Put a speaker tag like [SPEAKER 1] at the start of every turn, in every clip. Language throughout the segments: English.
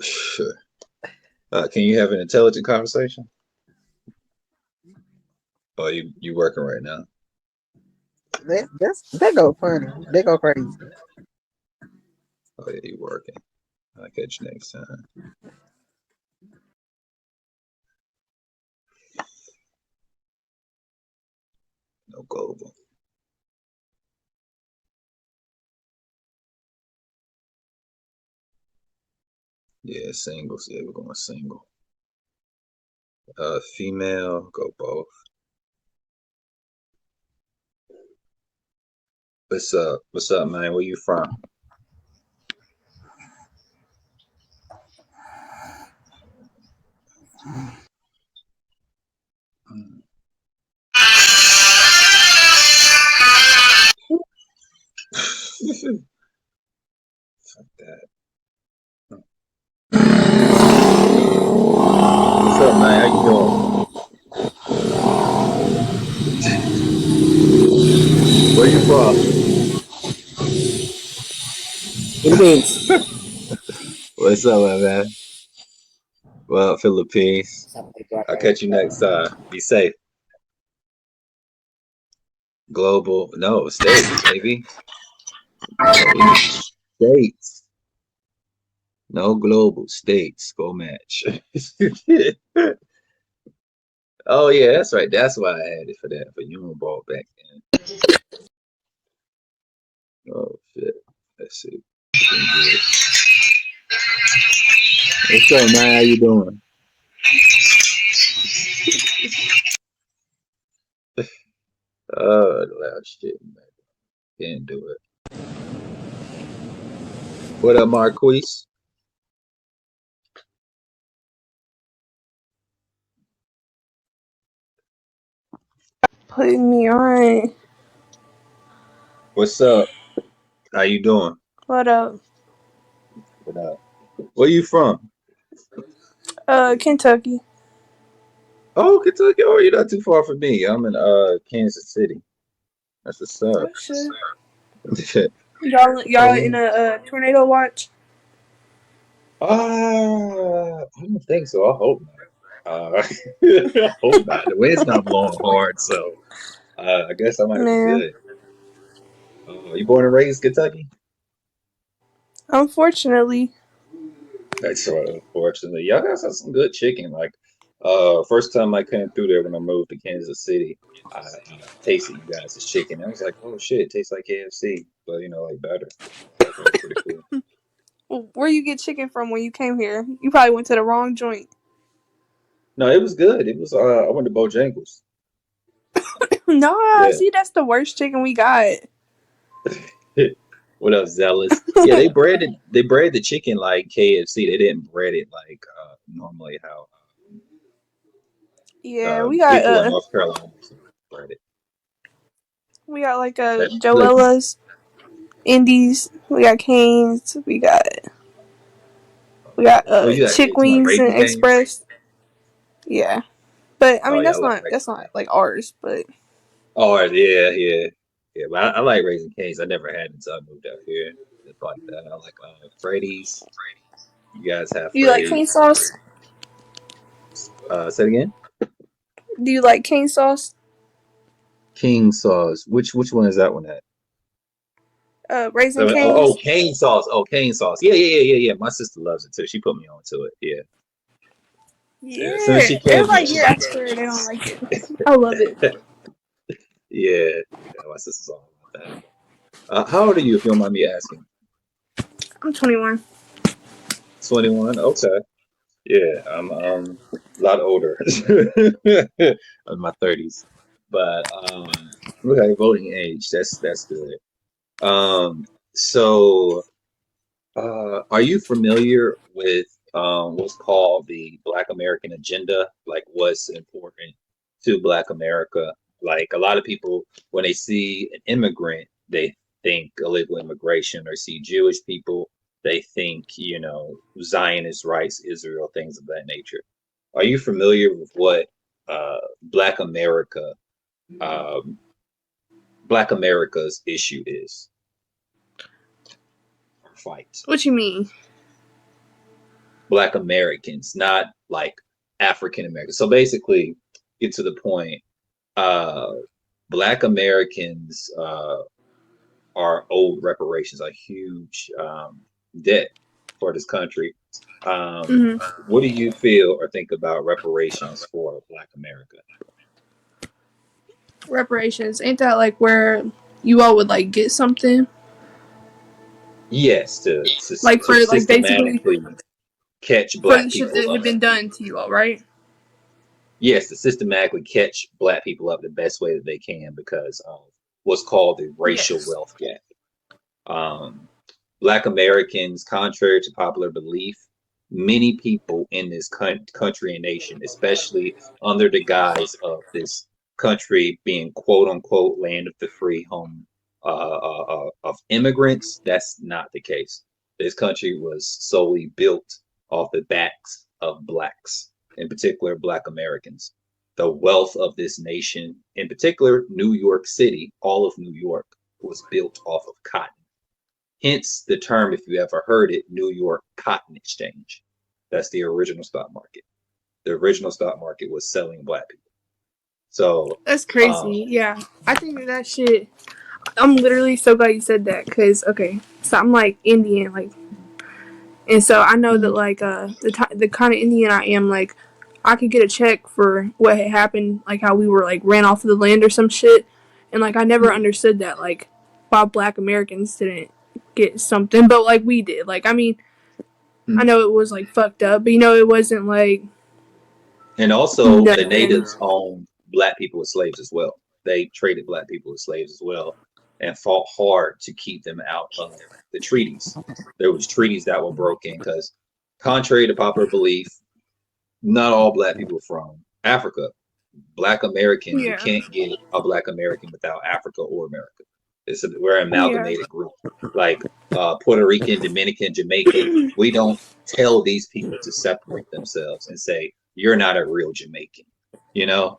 [SPEAKER 1] Sure. Can you have an intelligent conversation? Oh, you working right now?
[SPEAKER 2] They go funny. They go crazy.
[SPEAKER 1] Oh yeah, you working. I'll catch you next time. No global. Yeah, singles. Yeah, we're going single. Female, go both. What's up? What's up, man? Where you from? Mm. Fuck that. What's up, man? How you doing? Where you from?
[SPEAKER 2] Philippines.
[SPEAKER 1] What's up, man? Well, Philippines. I'll catch you next time. Be safe. Global. No, states, baby. No, states. No global states. Go match. Oh yeah, that's right. That's why I had it for that for human ball back then. Oh shit. Let's see. What's up, man? How you doing? Oh, the loud shit, man. Can't do it. What up, Marquise?
[SPEAKER 3] Putting me on.
[SPEAKER 1] What's up? How you doing?
[SPEAKER 3] What up?
[SPEAKER 1] What up? Where you from?
[SPEAKER 3] Kentucky.
[SPEAKER 1] Oh, Kentucky. Oh, you're not too far from me. I'm in Kansas City. That's what's up.
[SPEAKER 3] Oh shit.
[SPEAKER 1] uh,
[SPEAKER 3] Y'all in a tornado watch?
[SPEAKER 1] I don't think so. I hope not. I hope not. The wind's not blowing hard, so I guess I might be
[SPEAKER 3] Man,
[SPEAKER 1] good. You born and raised Kentucky?
[SPEAKER 3] unfortunately.
[SPEAKER 1] That's sort of unfortunately. Y'all guys have some good chicken. Like, first time I came through there when I moved to Kansas City, I tasted you guys' chicken. I was like, oh shit, it tastes like KFC, but like better. That was pretty cool.
[SPEAKER 3] Where you get chicken from when you came here? You probably went to the wrong joint.
[SPEAKER 1] No, it was good. It was. I went to Bojangles.
[SPEAKER 3] Nah,
[SPEAKER 1] Yeah.
[SPEAKER 3] see, that's the worst chicken we got.
[SPEAKER 1] What else, Zealous? Yeah, they bred the chicken like KFC. They didn't bread it like normally how
[SPEAKER 3] Yeah, we got
[SPEAKER 1] people in North Carolina bread it.
[SPEAKER 3] like
[SPEAKER 1] Look,
[SPEAKER 3] Joella's, Indies, we got Canes, we got
[SPEAKER 1] what you got?
[SPEAKER 3] Chick
[SPEAKER 1] It's my
[SPEAKER 3] Wings
[SPEAKER 1] Raising
[SPEAKER 3] and
[SPEAKER 1] Cane's.
[SPEAKER 3] Express. Yeah. But I
[SPEAKER 1] Oh
[SPEAKER 3] mean
[SPEAKER 1] yeah, I
[SPEAKER 3] that's
[SPEAKER 1] like
[SPEAKER 3] not
[SPEAKER 1] Raising Cane's.
[SPEAKER 3] like ours, but
[SPEAKER 1] Oh yeah, yeah, yeah. But I like Raising Cane's. I never had it until I moved out here. It's like that. I like Freddy's. You guys have
[SPEAKER 3] do you like cane
[SPEAKER 1] Freddy's.
[SPEAKER 3] sauce?
[SPEAKER 1] Say it again.
[SPEAKER 3] Do you like cane sauce?
[SPEAKER 1] King sauce. Which one is that one at?
[SPEAKER 3] Raisin
[SPEAKER 1] Oh,
[SPEAKER 3] canes?
[SPEAKER 1] cane sauce. Oh, cane sauce. Yeah, yeah, yeah, yeah, yeah. My sister loves it too. She put me on to it. Yeah. Yeah. As soon as
[SPEAKER 3] Yeah.
[SPEAKER 1] she came here,
[SPEAKER 3] Everybody
[SPEAKER 1] she
[SPEAKER 3] here
[SPEAKER 1] was
[SPEAKER 3] I swear they don't like it. I love it.
[SPEAKER 1] like, yeah, yeah, my sister's all about that. How old are you, if you don't mind me asking?
[SPEAKER 3] I'm 21.
[SPEAKER 1] 21. Okay. Yeah, I'm a lot older. I'm in my 30s. But okay, voting age. That's good. So are you familiar with what's called the Black American Agenda? Like what's important to Black America? Like a lot of people, when they see an immigrant, they think illegal immigration, or see Jewish people, they think, Zionist rights, Israel, things of that nature. Are you familiar with what Black America, um, Black America's issue is? Fight.
[SPEAKER 3] What you mean?
[SPEAKER 1] Black Americans, not like African Americans. So basically, get to the point. Uh, Black Americans are owed reparations, a huge debt for this country. Um,
[SPEAKER 3] Hmm.
[SPEAKER 1] what do you feel or think about reparations for Black America?
[SPEAKER 3] Reparations, ain't that like where you all would like get something
[SPEAKER 1] Yes,
[SPEAKER 3] like
[SPEAKER 1] to
[SPEAKER 3] for like basically
[SPEAKER 1] systematically catch
[SPEAKER 3] for
[SPEAKER 1] Black
[SPEAKER 3] the shit
[SPEAKER 1] people
[SPEAKER 3] that had
[SPEAKER 1] up.
[SPEAKER 3] been done to you all, right?
[SPEAKER 1] Yes, to systematically catch Black people up the best way that they can because of what's called the racial
[SPEAKER 3] Yes.
[SPEAKER 1] wealth gap. Um, Black Americans, contrary to popular belief, many people in this country and nation, especially under the guise of this country being quote unquote land of the free, home of immigrants, that's not the case. This country was solely built off the backs of blacks, in particular Black Americans. The wealth of this nation, in particular New York City, all of New York, was built off of cotton. Hence the term, if you ever heard it, New York Cotton Exchange. That's the original stock market. The original stock market was selling Black people. So,
[SPEAKER 3] That's
[SPEAKER 1] um,
[SPEAKER 3] crazy. Yeah, I think that shit. I'm literally so glad you said that because okay, so I'm like Indian, like, and so I know that like the kind of Indian I am, like, I could get a check for what had happened, like how we were like ran off of the land or some shit, and like I never understood that, like why Black Americans didn't get something, but like we did. Like I mean, I know it was like fucked up, but it wasn't like
[SPEAKER 1] and also the
[SPEAKER 3] nothing.
[SPEAKER 1] natives owned Black people as slaves as well. They traded Black people as slaves as well and fought hard to keep them out of the treaties. There was treaties that were broken because, contrary to popular belief, not all Black people from Africa. Black American, you
[SPEAKER 3] Yeah,
[SPEAKER 1] can't get a Black American without Africa or America. We're an
[SPEAKER 3] yeah,
[SPEAKER 1] amalgamated group. Like Puerto Rican, Dominican, Jamaican, we don't tell these people to separate themselves and say, you're not a real Jamaican.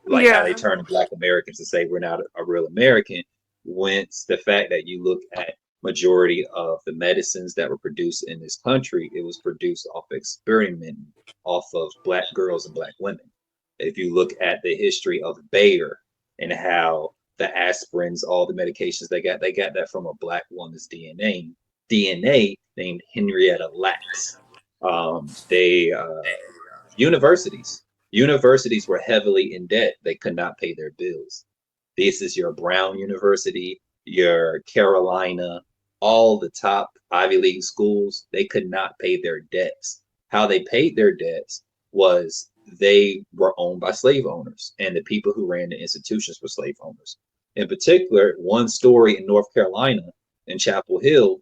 [SPEAKER 1] Like how they
[SPEAKER 3] yeah,
[SPEAKER 1] turn to Black Americans to say we're not a real American, whence the fact that you look at majority of the medicines that were produced in this country, it was produced off experimenting off of Black girls and Black women. If you look at the history of Bayer and how the aspirins, all the medications they got that from a Black woman's DNA named Henrietta Lacks. They universities universities were heavily in debt. They could not pay their bills. This is your Brown University, your Carolina, all the top Ivy League schools. They could not pay their debts. How they paid their debts was they were owned by slave owners, and the people who ran the institutions were slave owners. In particular, one story in North Carolina, in Chapel Hill,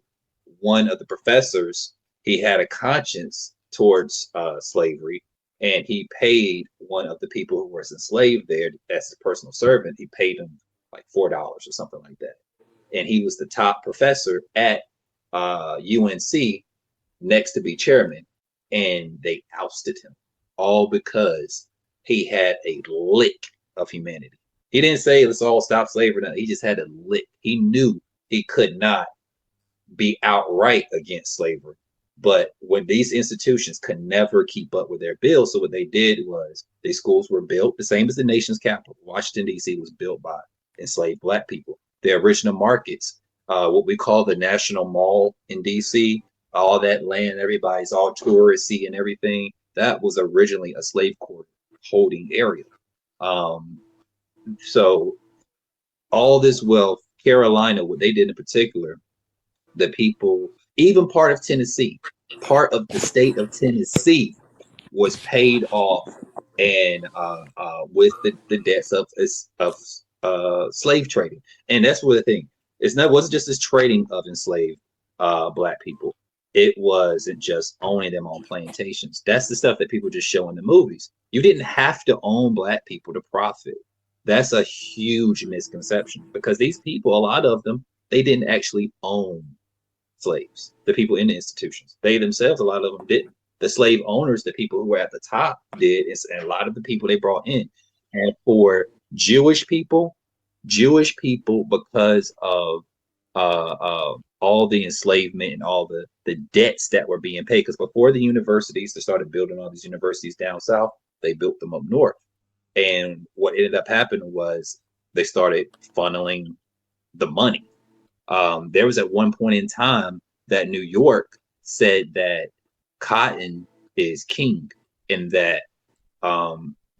[SPEAKER 1] one of the professors, he had a conscience towards slavery, and he paid one of the people who was enslaved there as his personal servant. He paid him like $4 or something like that, and he was the top professor at UNC, next to be chairman, and they ousted him all because he had a lick of humanity. He didn't say let's all stop slavery. No, he just had a lick. He knew he could not be outright against slavery. But when these institutions could never keep up with their bills, so what they did was these schools were built the same as the nation's capital. Washington, D.C. was built by enslaved Black people. The original markets, what we call the National Mall in D.C., all that land, everybody's all touristy and everything, that was originally a slave court holding area. Um, so all this wealth, Carolina, what they did in particular, the people, even part of Tennessee, part of the state of Tennessee was paid off and with the debts of slave trading. And that's what the thing. It wasn't just this trading of enslaved Black people. It wasn't just owning them on plantations. That's the stuff that people just show in the movies. You didn't have to own Black people to profit. That's a huge misconception because these people, a lot of them, they didn't actually own slaves, the people in the institutions. They themselves, a lot of them didn't. The slave owners, the people who were at the top, did, and a lot of the people they brought in. And for Jewish people, because of all the enslavement and all the debts that were being paid. Because before the universities, they started building all these universities down south, they built them up north. And what ended up happening was they started funneling the money. There was at one point in time that New York said that cotton is king, and that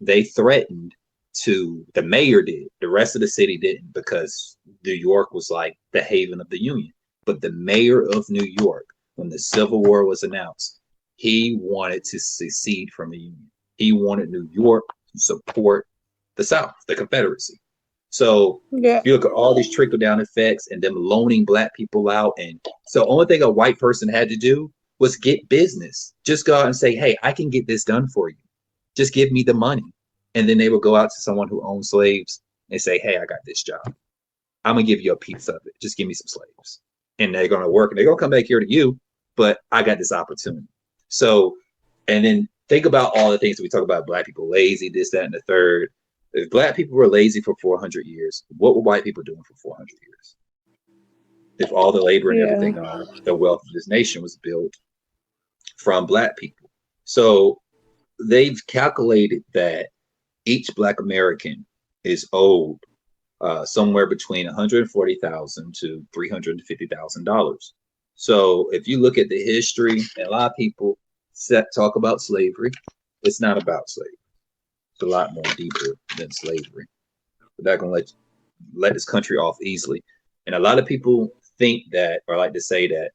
[SPEAKER 1] they threatened to, the mayor did, the rest of the city didn't, because New York was like the haven of the Union. But the mayor of New York, when the Civil War was announced, he wanted to secede from the Union. He wanted New York to support the South, the Confederacy. So
[SPEAKER 3] Yeah.
[SPEAKER 1] you look at all these trickle down effects and them loaning black people out. And so only thing a white person had to do was get business. Just go out and say, hey, I can get this done for you. Just give me the money. And then they would go out to someone who owned slaves and say, hey, I got this job. I'm going to give you a piece of it. Just give me some slaves. And they're going to work and they're going to come back here to you, but I got this opportunity. So, and then think about all the things that we talk about, black people lazy, this, that, and the third. If black people were lazy for 400 years, what were white people doing for 400 years? If all the labor and
[SPEAKER 3] Yeah.
[SPEAKER 1] everything, the wealth of this nation was built from black people. So they've calculated that each black American is owed somewhere between $140,000 to $350,000. So if you look at the history, and a lot of people talk about slavery, it's not about slavery. It's a lot more deeper than slavery. But they're gonna let this country off easily. And a lot of people think that, or like to say that,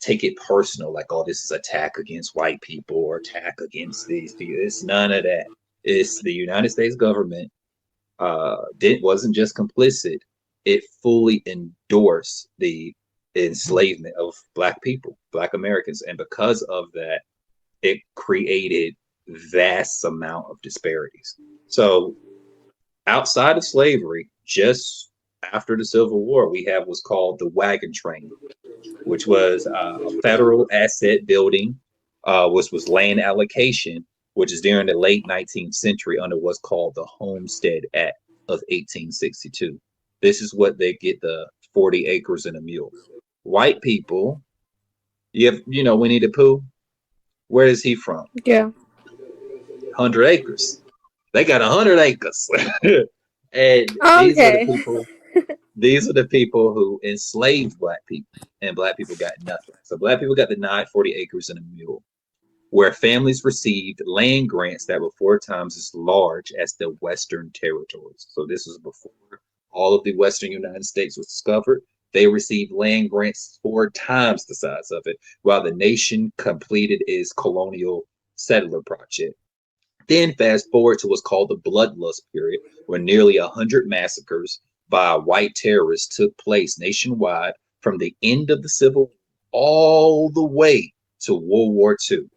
[SPEAKER 1] take it personal, like, oh, this is attack against white people or attack against these people. It's none of that. It's the United States government wasn't just complicit; it fully endorsed the enslavement of black people, black Americans, and because of that, it created vast amount of disparities. So outside of slavery, just after the Civil War, we have what's called the wagon train, which was a federal asset building, which was land allocation, which is during the late 19th century under what's called the Homestead Act of 1862. This is what they get the 40 acres and a mule. White people, Winnie the Pooh, where is he from?
[SPEAKER 3] Yeah.
[SPEAKER 1] 100 acres. They got 100 acres. And these are the
[SPEAKER 3] Okay.
[SPEAKER 1] people. These are the people who enslaved black people, and black people got nothing. So black people got denied 40 acres and a mule, where families received land grants that were 4 times as large as the Western territories. So this was before all of the Western United States was discovered. They received land grants 4 times the size of it, while the nation completed its colonial settler project. Then fast forward to what's called the Bloodlust period, where nearly 100 massacres by white terrorists took place nationwide from the end of the Civil War all the way to World War II,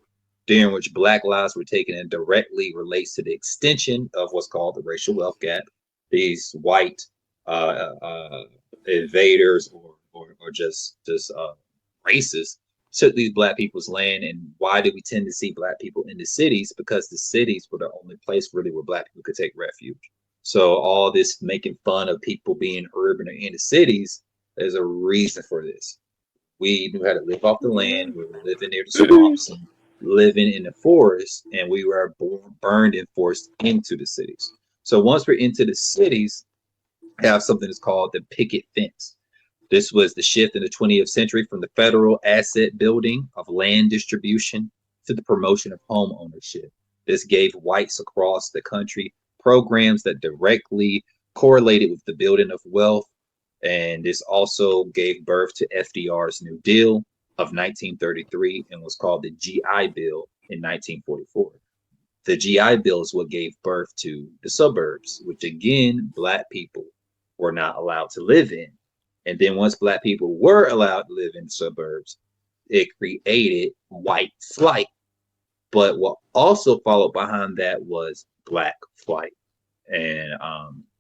[SPEAKER 1] during which black lives were taken and directly relates to the extension of what's called the racial wealth gap. These white invaders or just racists took these black people's land. And why do we tend to see black people in the cities? Because the cities were the only place really where black people could take refuge. So all this making fun of people being urban or in the cities, there's a reason for this. We knew how to live off the land. We were living near the swamps and living in the forest, and we were burned and forced into the cities. So once we're into the cities, we have something that's called the picket fence. This was the shift in the 20th century from the federal asset building of land distribution to the promotion of home ownership. This gave whites across the country programs that directly correlated with the building of wealth. And this also gave birth to FDR's New Deal of 1933 and was called the GI Bill in 1944. The GI Bill is what gave birth to the suburbs, which again, black people were not allowed to live in. And then once black people were allowed to live in suburbs, it created white flight. But what also followed behind that was black flight. And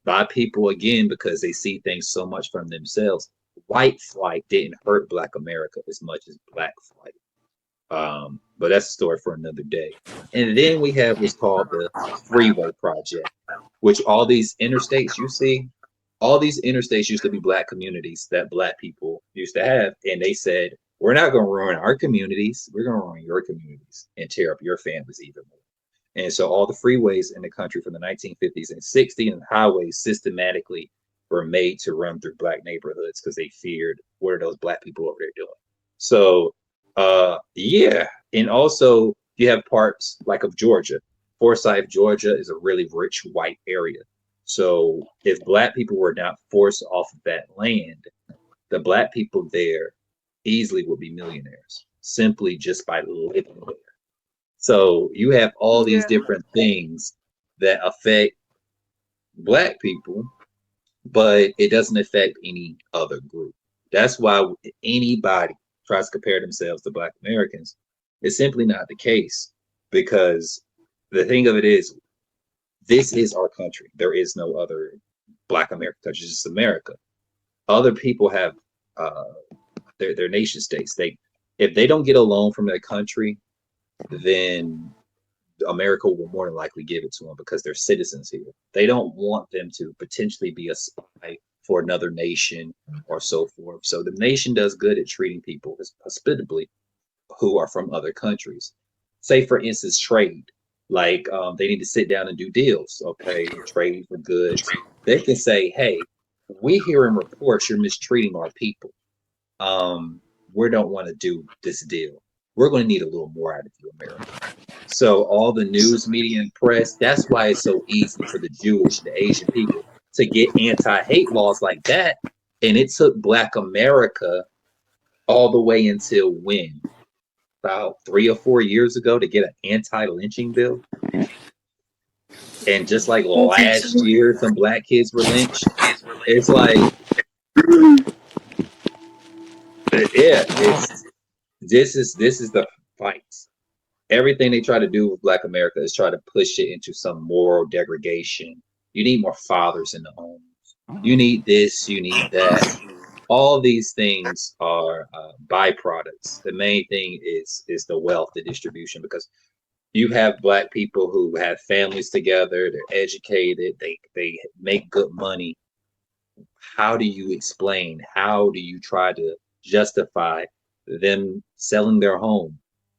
[SPEAKER 1] by people, again, because they see things so much from themselves, white flight didn't hurt black America as much as black flight. But that's a story for another day. And then we have what's called the Freeway Project, which all these interstates you see, all these interstates used to be black communities that black people used to have, and they said, we're not going to ruin our communities. We're going to ruin your communities and tear up your families even more. And so all the freeways in the country from the 1950s and 60s and highways systematically were made to run through black neighborhoods because they feared, what are those black people over there doing? So, yeah. And also, you have parts like of Georgia. Forsyth, Georgia is a really rich white area. So, if black people were not forced off of that land, the black people there easily would be millionaires simply just by living there. So you have all these
[SPEAKER 3] Yeah.
[SPEAKER 1] different things that affect black people, but it doesn't affect any other group. That's why anybody tries to compare themselves to black Americans, it's simply not the case. Because the thing of it is, this is our country. There is no other black American country, it's just America. Other people have uh, their nation states. If they don't get a loan from their country, then America will more than likely give it to them because they're citizens here. They don't want them to potentially be a spy for another nation or so forth. So the nation does good at treating people hospitably who are from other countries. Say, for instance, trade. Like they need to sit down and do deals, okay, trade for goods. They can say, hey, we hear in reports you're mistreating our people. Um, we don't want to do this deal. We're going to need a little more out of you, America. So all the news media and press, that's why it's so easy for the Jewish, the Asian people to get anti-hate laws like that. And it took Black America all the way until when? About 3 or 4 years ago to get an anti-lynching bill. And just like
[SPEAKER 3] That's
[SPEAKER 1] last
[SPEAKER 3] insane.
[SPEAKER 1] year, some black kids were lynched. It's like, yeah, it's this is the fight. Everything they try to do with Black America is try to push it into some moral degradation. You need more fathers in the homes. You need this, you need that. All these things are byproducts. The main thing is the wealth, the distribution, because you have Black people who have families together, they're educated, they make good money. How do you explain? How do you try to justify them selling their home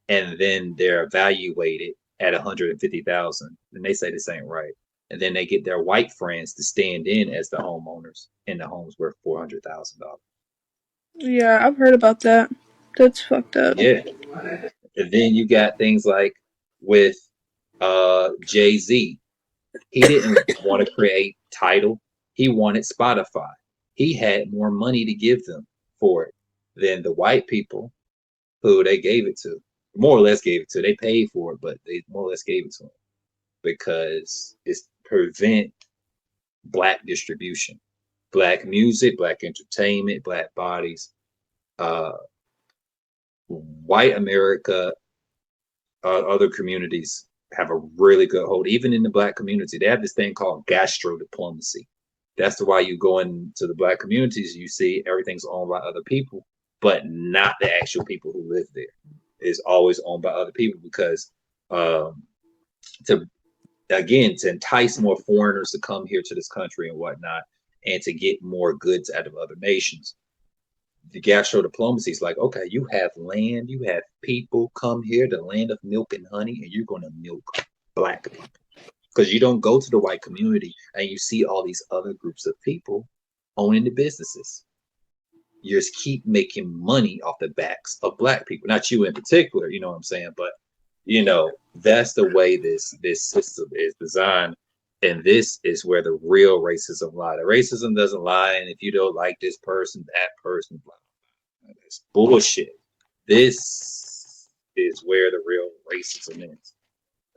[SPEAKER 1] and then they're evaluated at 150,000 and they say this ain't right. And then they get their white friends to stand in as the homeowners and the home's worth $400,000.
[SPEAKER 3] Yeah, I've heard about that. That's fucked up.
[SPEAKER 1] Yeah. And then you got things like with Jay-Z. He didn't want to create Tidal. He wanted Spotify. He had more money to give them for it than the white people who they gave it to. More or less gave it to. They paid for it, but they more or less gave it to him because it's prevent black distribution, black music, black entertainment, black bodies. Uh, White America, other communities have a really good hold. Even in the black community, they have this thing called gastro diplomacy. That's why you go into the black communities, you see everything's owned by other people, but not the actual people who live there. It's always owned by other people because um, to again to entice more foreigners to come here to this country and whatnot, and to get more goods out of other nations. The gastro diplomacy is like, okay, you have land, you have people come here, the land of milk and honey, and you're going to milk black people because you don't go to the white community and you see all these other groups of people owning the businesses. You just keep making money off the backs of black people, not you in particular, you know what I'm saying? But that's the way this system is designed. And this is where the real racism lies. The racism doesn't lie, and if you don't like this person, that person, blah, blah, blah. That's bullshit. This is where the real racism is.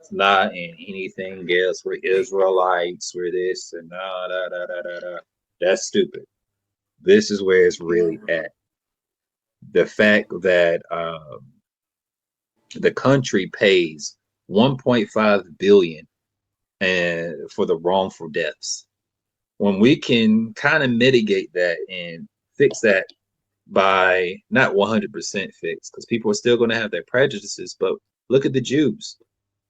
[SPEAKER 1] It's not in anything else. We're Israelites, we're this and da da da da da da. That's stupid. This is where it's really at. The fact that the country pays 1.5 billion and for the wrongful deaths. When we can kind of mitigate that and fix that by not 100% fix, because people are still going to have their prejudices, but look at the Jews.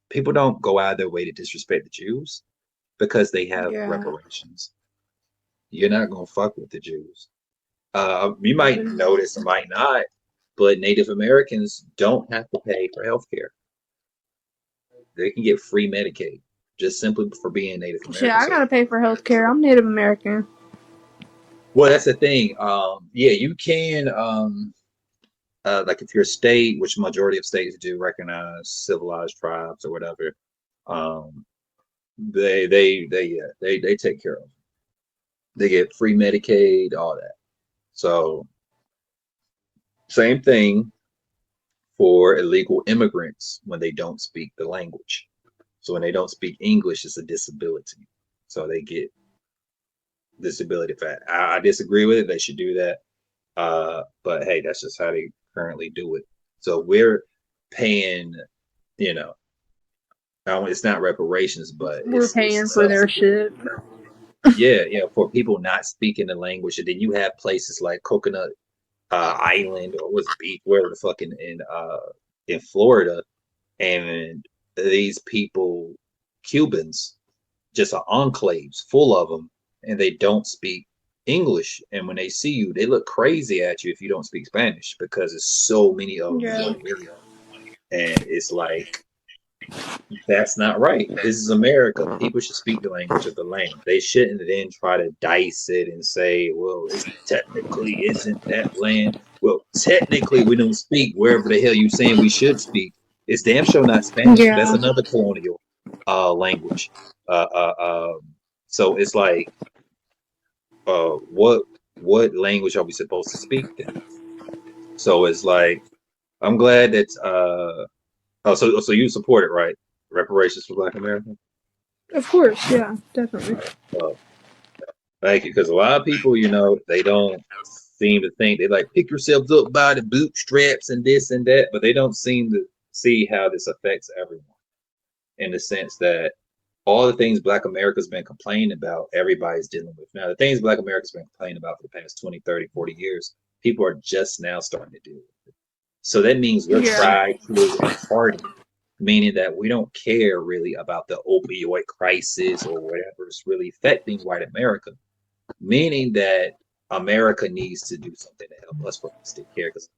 [SPEAKER 1] People don't go out of their way to disrespect the Jews because they have
[SPEAKER 3] Yeah.
[SPEAKER 1] reparations. you're not gonna fuck with the Jews. You might notice or might not, but Native Americans don't have to pay for health care. They can get free Medicaid just simply for being Native
[SPEAKER 3] Shit,
[SPEAKER 1] American.
[SPEAKER 3] I
[SPEAKER 1] So,
[SPEAKER 3] gotta pay for health care. I'm Native American.
[SPEAKER 1] well, that's the thing. Yeah, you can. Like if you're a state, which majority of states do recognize civilized tribes or whatever, um, they take care of them. They get free Medicaid, all that. So same thing for illegal immigrants when they don't speak the language. So when they don't speak English, it's a disability. So they get disability fat. I disagree with it. They should do that. But hey, that's just how they currently do it. So we're paying, you know, it's not reparations, but
[SPEAKER 3] We're
[SPEAKER 1] it's
[SPEAKER 3] paying for their
[SPEAKER 1] subsidy.
[SPEAKER 3] shit.
[SPEAKER 1] Yeah, yeah, for people not speaking the language, and then you have places like Coconut Island or was Beach, wherever the fuck in Florida, and these people, Cubans, just are enclaves full of them, and they don't speak English. And when they see you, they look crazy at you if you don't speak Spanish because there's so many of them in
[SPEAKER 3] Yeah.
[SPEAKER 1] one area, and it's like that's not right. This is America. People should speak the language of the land. They shouldn't then try to dice it and say, well, it's technically isn't that land. Well, technically we don't speak wherever the hell you saying we should speak. It's damn sure not Spanish. That's
[SPEAKER 3] Yeah.
[SPEAKER 1] another colonial language. Uh, uh, um, so it's like, what language are we supposed to speak then? So it's like, I'm glad that so you support it, right? Reparations for Black America.
[SPEAKER 3] Of course, yeah, definitely.
[SPEAKER 1] Uh, Thank you, because a lot of people, they don't seem to think they like pick yourselves up by the bootstraps and this and that, but they don't seem to see how this affects everyone in the sense that all the things Black America's been complaining about, everybody's dealing with. Now, the things Black America's been complaining about for the past 20, 30, 40 years, people are just now starting to deal with it. So that means we're
[SPEAKER 3] Yeah.
[SPEAKER 1] tried, true, and hardened, meaning that we don't care really about the opioid crisis or whatever is really affecting white America, meaning that America needs to do something to help us for us to care because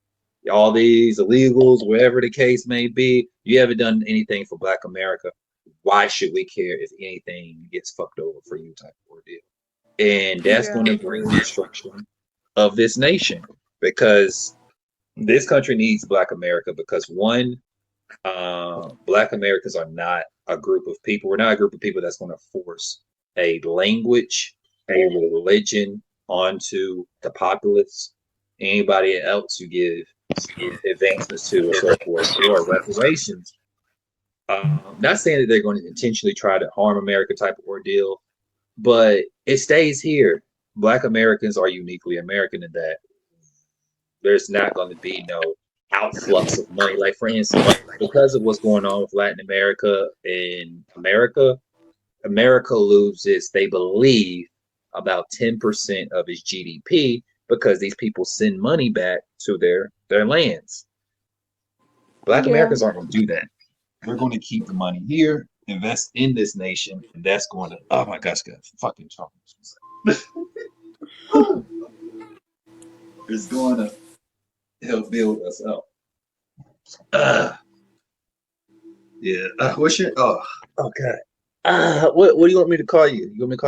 [SPEAKER 1] all these illegals, whatever the case may be, you haven't done anything for Black America. Why should we care if anything gets fucked over for you type of ordeal? And that's
[SPEAKER 3] Yeah.
[SPEAKER 1] going to bring the destruction of this nation because this country needs Black America because one, Black Americans are not a group of people. We're not a group of people that's going to force a language, a religion onto the populace. Anybody else you give advancements to or so forth, or reparations. Not saying that they're going to intentionally try to harm America type of ordeal, but it stays here. Black Americans are uniquely American in that there's not going to be no outflux of money. Like, for instance, because of what's going on with Latin America and America, America loses, they believe, about 10% of its GDP because these people send money back to their lands. Black
[SPEAKER 3] Yeah.
[SPEAKER 1] Americans aren't going to do that. We're going to keep the money here, invest in this nation, and that's going to, oh my gosh, got fucking chocolate. It's going to help build us up. Yeah. What's your? Oh, okay. What do you want me to call you? You want me to call